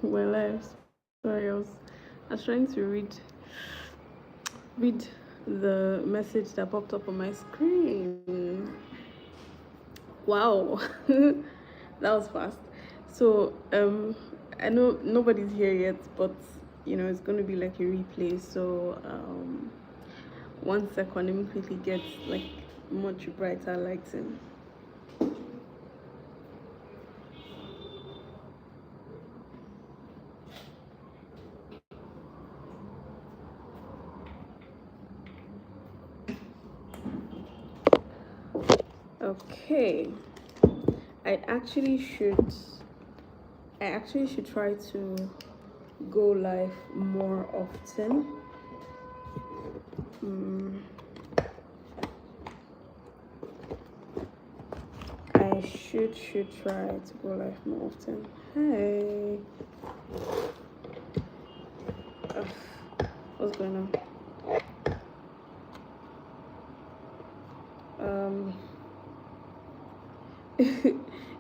my life. Sorry, I was trying to read the message that popped up on my screen. Wow, that was fast. So I know nobody's here yet, but it's gonna be like a replay. So 1 second, let me quickly get like much brighter lighting. Okay, I actually should try to go live more often. I should try to go live more often. Hey, what's going on?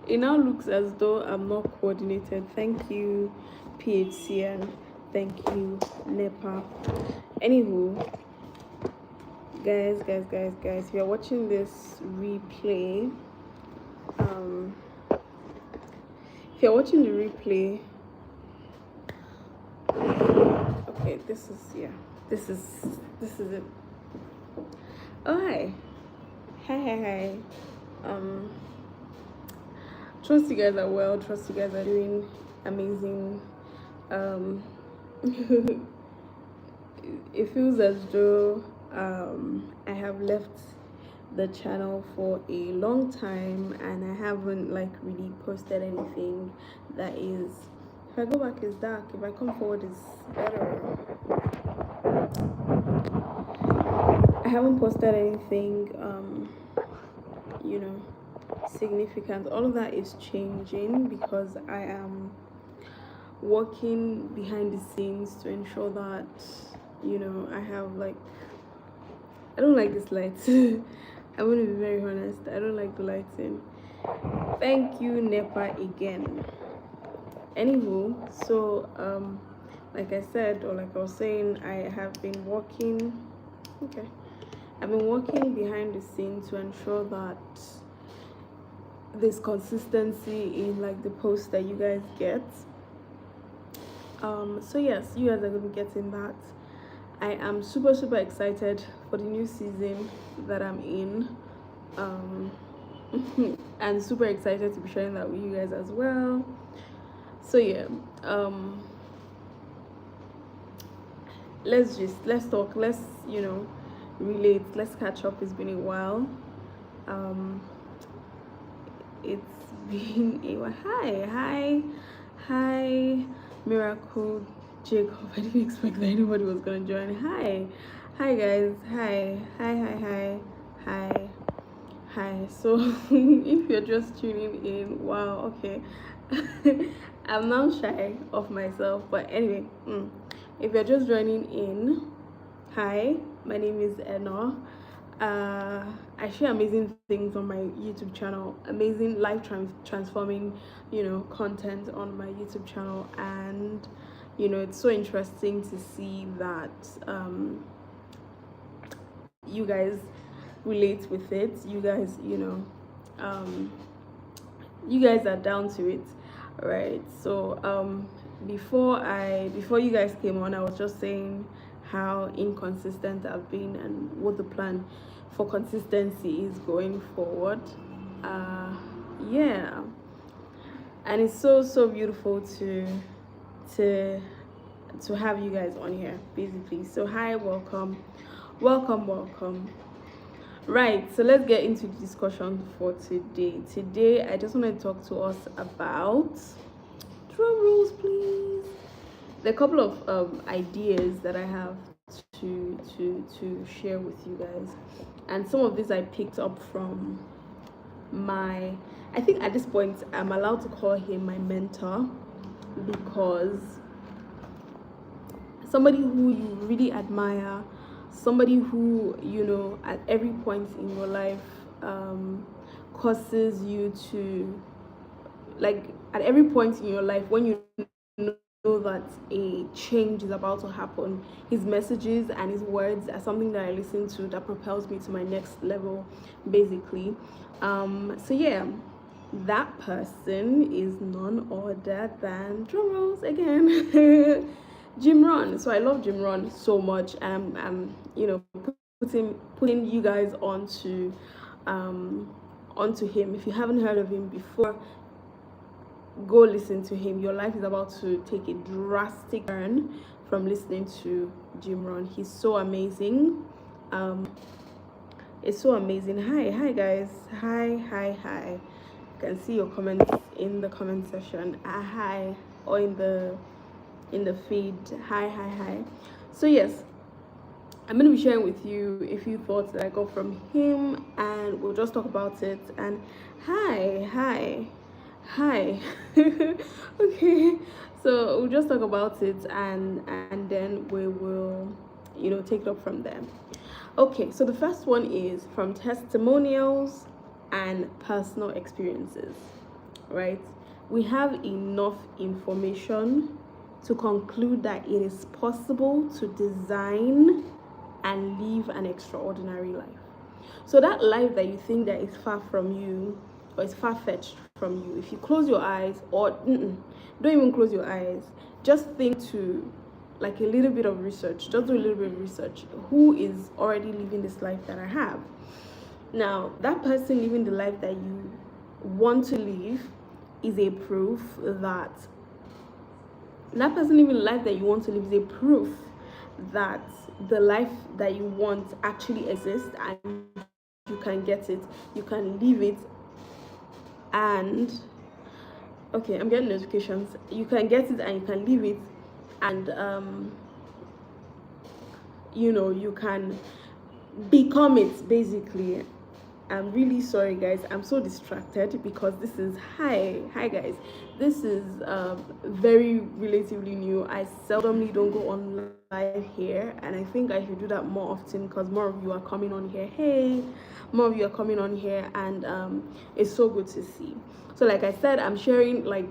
It now looks as though I'm not coordinated. Thank you, PHCN. Thank you, NEPA. Anywho, guys, if you're watching this replay, if you're watching the replay, okay, this is it. Oh, hi. Trust you guys are well. Trust you guys are doing amazing. It feels as though I have left the channel for a long time and I haven't like really posted anything that is. If I go back, it's dark. If I come forward, it's better. I haven't posted anything significant. All of that is changing because I am working behind the scenes to ensure that I have like, I don't like this light. I'm going to be very honest, I don't like the lighting. Thank you, NEPA, again. Anywho, so like I said, or like I was saying, I've been working behind the scenes to ensure that there's consistency in like the posts that you guys get. So yes, you guys are going to be getting that. I am super excited for the new season that I'm in, and super excited to be sharing that with you guys as well. So yeah, let's talk, let's relate, let's catch up. It's been a while. It's been a while. Hi, Miracle Jacob. I didn't expect that anybody was gonna join. Hi guys. Hi. So if you're just tuning in, wow, okay. I'm now shy of myself, but anyway, if you're just joining in, hi, my name is Enoh. I share amazing things on my YouTube channel, amazing life transforming content on my YouTube channel, and it's so interesting to see that you guys relate with it. You guys you guys are down to it, right? So before you guys came on, I was just saying how inconsistent I've been and what the plan for consistency is going forward. Yeah, and it's so beautiful to have you guys on here, basically. So hi, welcome. Right, so let's get into the discussion for today. I just want to talk to us about, drum rolls please, the couple of ideas that I have to share with you guys. And some of these I picked up from I think at this point I'm allowed to call him my mentor, because somebody who you really admire, somebody who at every point in your life causes you to, like, at every point in your life when you know that a change is about to happen. His messages and his words are something that I listen to that propels me to my next level, basically. So yeah, that person is none other than, drum rolls again, Jim Ron. So I love Jim Ron so much. I'm putting you guys onto him. If you haven't heard of him before, go listen to him. Your life is about to take a drastic turn from listening to Jim Ron. He's so amazing. It's so amazing. Hi guys. Hi. You can see your comments in the comment section. Hi, or in the feed. Hi. So yes, I'm going to be sharing with you a few thoughts that I got from him, and we'll just talk about it. And hi. Okay, so we'll just talk about it, and then we will take it up from there. Okay, so the first one is from testimonials and personal experiences, right? We have enough information to conclude that it is possible to design and live an extraordinary life. So that life that you think that is far from you or is far-fetched from you, if you close your eyes, or don't even close your eyes, just think to like a little bit of research, just do a little bit of research. Who is already living this life that I have? Now, that person living the life that you want to live is a proof that person living the life that you want to live is a proof that the life that you want actually exists, and you can get it, you can live it. And okay, I'm getting notifications. You can get it and you can live it, and you can become it, basically. I'm really sorry guys, I'm so distracted because this is hi guys, this is very relatively new. I seldomly don't go on live here, and I think I should do that more often because more of you are coming on here. More of you are coming on here, and it's so good to see. So like I said, I'm sharing like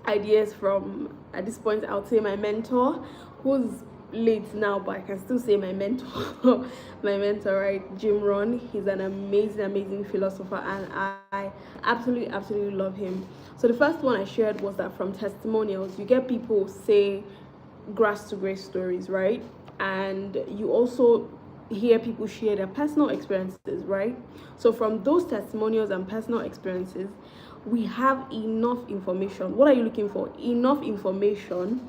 ideas from, at this point I'll say, my mentor, who's late now, but I can still say my mentor. My mentor, right? Jim Ron. He's an amazing philosopher, and I absolutely love him. So the first one I shared was that from testimonials, you get people say grass to grace stories, right? And you also hear people share their personal experiences, right? So from those testimonials and personal experiences, we have enough information. What are you looking for? Enough information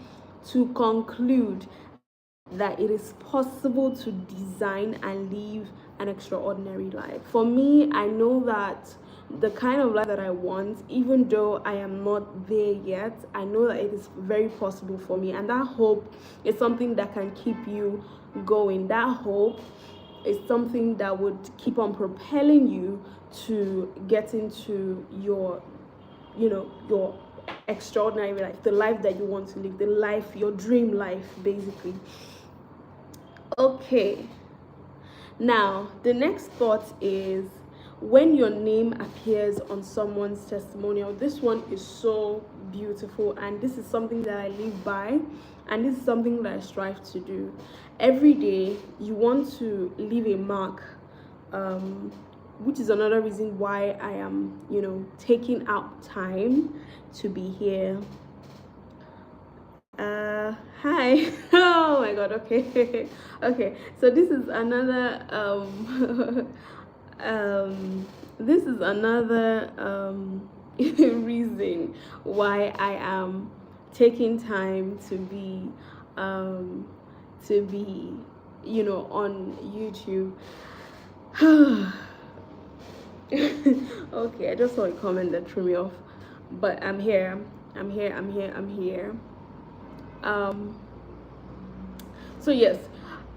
to conclude that it is possible to design and live an extraordinary life. For me, I know that the kind of life that I want, even though I am not there yet, I know that it is very possible for me, and that hope is something that can keep you going. That hope is something that would keep on propelling you to get into your extraordinary life, the life that you want to live, the life, your dream life, basically. Okay, now the next thought is when your name appears on someone's testimonial. This one is so beautiful, and this is something that I live by, and this is something that I strive to do every day. You want to leave a mark, which is another reason why I am taking out time to be here. Hi. Oh my god. Okay. Okay, so this is another reason why I am taking time to be on YouTube. Okay, I just saw a comment that threw me off, but I'm here. So yes,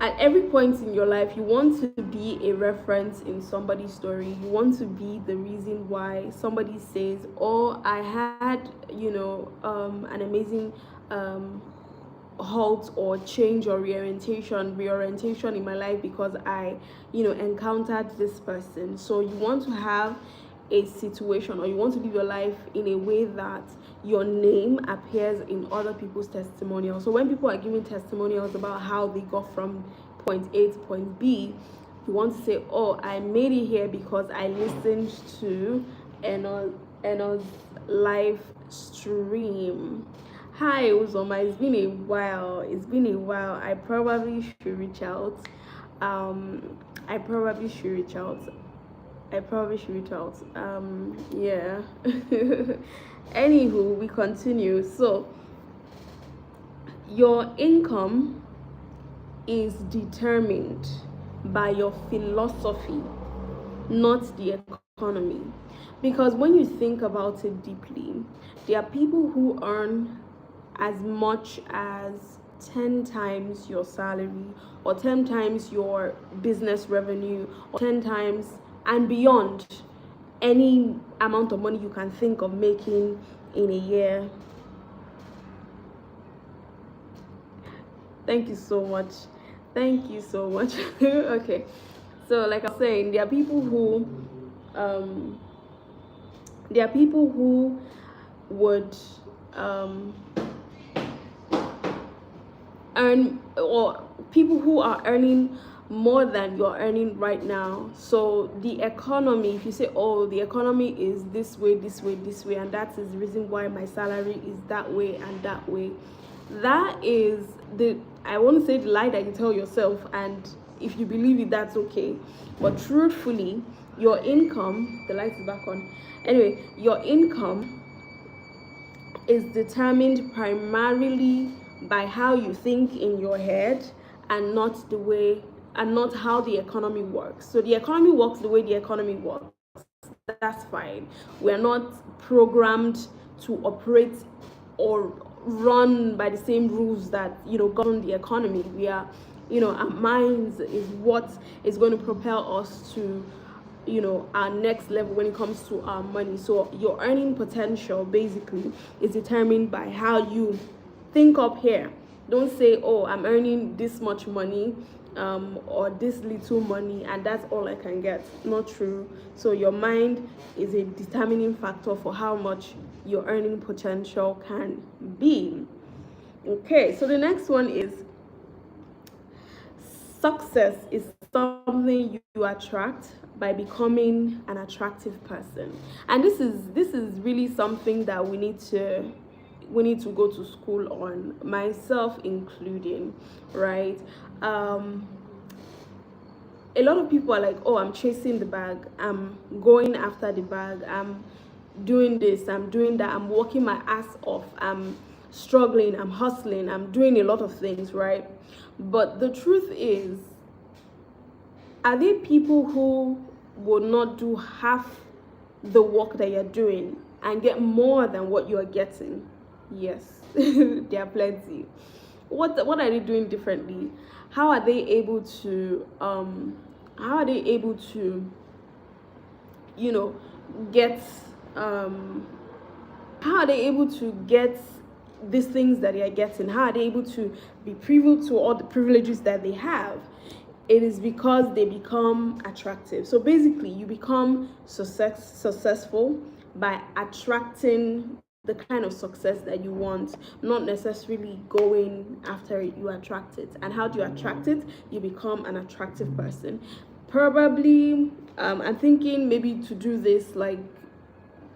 at every point in your life, you want to be a reference in somebody's story. You want to be the reason why somebody says, oh, I had an amazing halt or change or reorientation in my life because I encountered this person. So you want to have a situation, or you want to live your life in a way that your name appears in other people's testimonials. So when people are giving testimonials about how they got from point A to point B, you want to say, oh, I made it here because I listened to Enoh's live stream. Hi Uzoma, it's been a while. I probably should reach out. I probably should reach out. Yeah. Anywho, we continue. So your income is determined by your philosophy, not the economy. Because when you think about it deeply, there are people who earn as much as 10 times your salary, or 10 times your business revenue, or 10 times and beyond any amount of money you can think of making in a year. Thank you so much. Okay, so like I was saying, there are people who would earn, or people who are earning more than you're earning right now. So the economy, if you say, oh, the economy is this way, and that is the reason why my salary is that way and that way, that is the, I want to say, the lie that you tell yourself. And if you believe it, that's okay. But truthfully, your income, the light is back on. Anyway, your income is determined primarily by how you think in your head, and not how the economy works. So the economy works the way the economy works. That's fine. We're not programmed to operate or run by the same rules that govern the economy. We are, our minds is what is going to propel us to our next level when it comes to our money. So your earning potential basically is determined by how you think up here. Don't say, oh, I'm earning this much money or this little money and that's all I can get. Not true. So your mind is a determining factor for how much your earning potential can be. Okay, so the next one is success is something you attract by becoming an attractive person. And this is really something that we need to go to school on, myself including, right? A lot of people are like, oh, I'm chasing the bag, I'm going after the bag, I'm doing this, I'm doing that, I'm working my ass off, I'm struggling, I'm hustling, I'm doing a lot of things, right? But the truth is, are there people who will not do half the work that you're doing and get more than what you are getting? Yes. There are plenty. What are they doing differently? How are they able to get how are they able to get these things that they are getting? How are they able to be privy to all the privileges that they have? It is because they become attractive. So basically, you become successful by attracting the kind of success that you want, not necessarily going after it. You attract it. And how do you attract it? You become an attractive person. Probably, I'm thinking maybe to do this like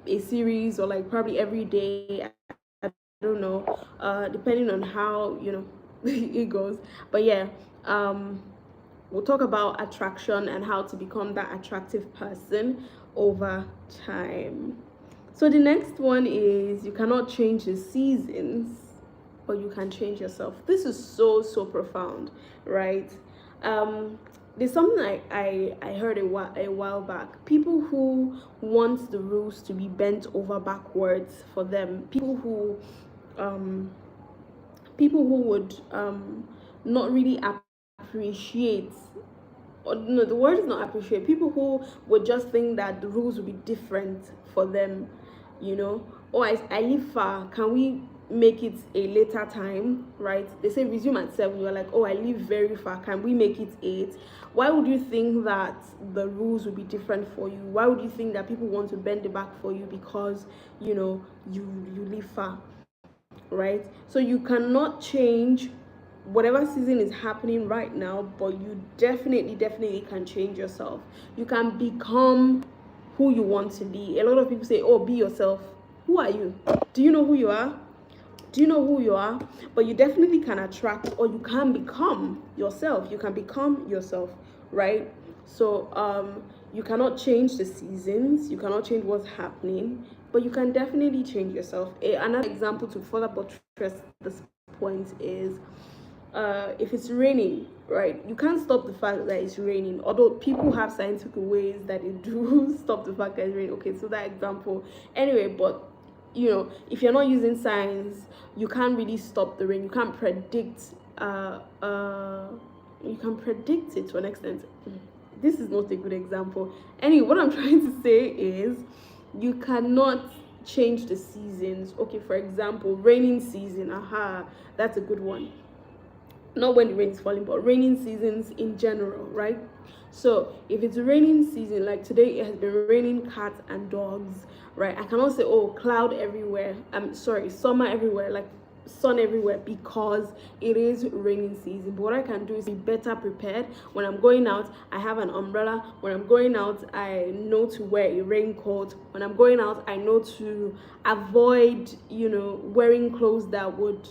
a series, or like probably every day. I don't know, depending on how it goes. But yeah, we'll talk about attraction and how to become that attractive person over time. So the next one is, you cannot change the seasons, but you can change yourself. This is so profound, right? There's something I heard a while back. People who want the rules to be bent over backwards for them, people who would not really appreciate, or no, the word is not appreciate, people who would just think that the rules would be different for them. Oh, I live far, can we make it a later time, right? They say resume at 7, you're like, oh, I live very far, can we make it 8? Why would you think that the rules would be different for you? Why would you think that people want to bend the back for you because you know you live far, right? So you cannot change whatever season is happening right now, but you definitely can change yourself. You can become who you want to be. A lot of people say, oh, be yourself. Who are you? Do you know who you are? Do you know who you are? But you definitely can attract, or you can become yourself. You can become yourself, right? So you cannot change the seasons, you cannot change what's happening, but you can definitely change yourself. Another example to further buttress this point is if it's raining, right? You can't stop the fact that it's raining, although people have scientific ways that they do stop the fact that it's raining. Okay, so that example anyway. But you know, if you're not using science, you can't really stop the rain. You can't predict you can predict it to an extent. This is not a good example. Anyway, what I'm trying to say is you cannot change the seasons. Okay, for example, raining season, that's a good one. Not when the rain is falling, but raining seasons in general, right? So if it's raining season, like today it has been raining cats and dogs, right? I cannot say, oh, cloud everywhere, summer everywhere, like sun everywhere, because it is raining season. But what I can do is be better prepared. When I'm going out, I have an umbrella. When I'm going out, I know to wear a raincoat. When I'm going out, I know to avoid, you know, wearing clothes that would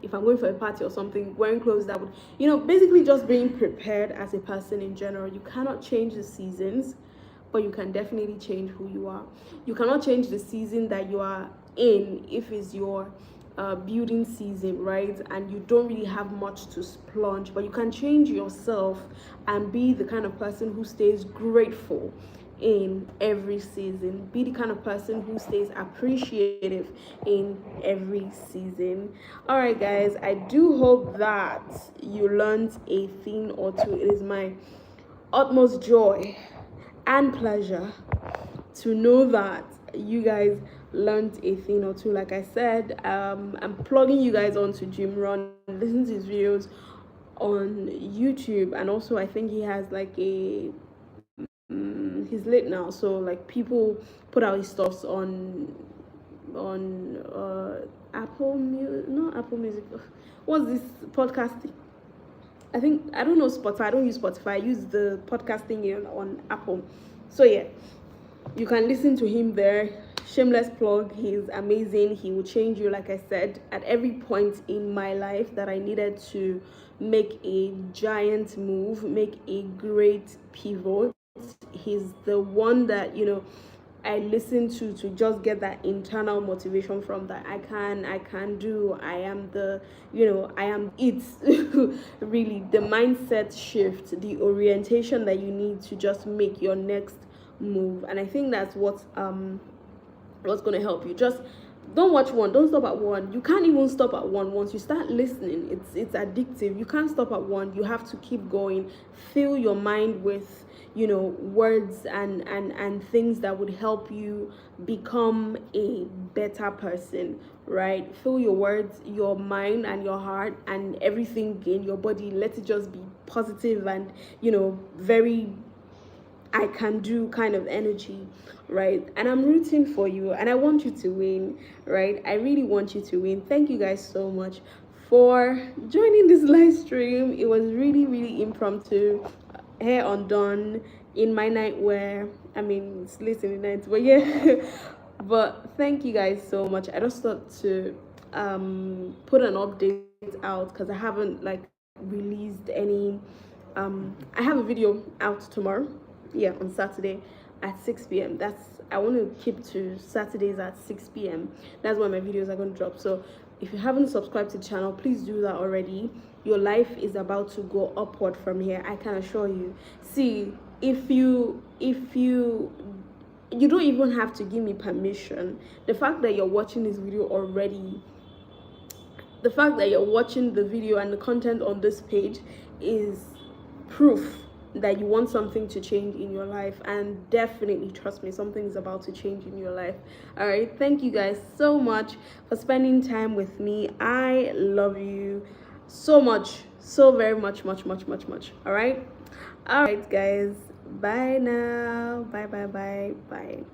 if I'm going for a party or something, wearing clothes that would, you know, basically just being prepared as a person in general. You cannot change the seasons, but you can definitely change who you are. You cannot change the season that you are in if it's your building season, right? And you don't really have much to splurge, but you can change yourself and be the kind of person who stays grateful in every season. Be the kind of person who stays appreciative in every season. All right, guys, I do hope that you learned a thing or two. It is my utmost joy and pleasure to know that you guys learned a thing or two. Like I said, I'm plugging you guys onto Jim Ron. Listen to his videos on YouTube, and also I think he has like a he's late now, so like people put out his stuffs on Apple Music, not Apple Music, what's this podcasting? I don't know Spotify. I don't use Spotify. I use the podcasting on Apple. So yeah, you can listen to him there. Shameless plug. He's amazing. He will change you. Like I said, at every point in my life that I needed to make a giant move, make a great pivot, he's the one that, you know, I listen to just get that internal motivation from that. I can do, I am the, you know, I am it. Really, the mindset shift, the orientation that you need to just make your next move. And I think that's what's going to help you. Just don't watch one, don't stop at one. You can't even stop at one. Once you start listening, it's addictive. You can't stop at one. You have to keep going. Fill your mind with, you know, words and things that would help you become a better person, right? Fill your words, your mind and your heart and everything in your body. Let it just be positive and, you know, very I can do kind of energy, right? And I'm rooting for you and I want you to win, right? I really want you to win. Thank you guys so much for joining this live stream. It was really impromptu, hair undone, in my nightwear. I mean, it's late in the night, but yeah. But thank you guys so much. I just thought to put an update out because I haven't like released any. I have a video out tomorrow. Yeah, on Saturday at 6 p.m. I want to keep to Saturdays at 6 p.m. That's when my videos are going to drop. So if you haven't subscribed to the channel, please do that already. Your life is about to go upward from here, I can assure you. See, if you don't even have to give me permission. The fact that you're watching this video already, the fact that you're watching the video and the content on this page is proof that you want something to change in your life, and definitely trust me, something is about to change in your life. All right, thank you guys so much for spending time with me. I love you so much, so very much, much. All right, guys, bye now. Bye.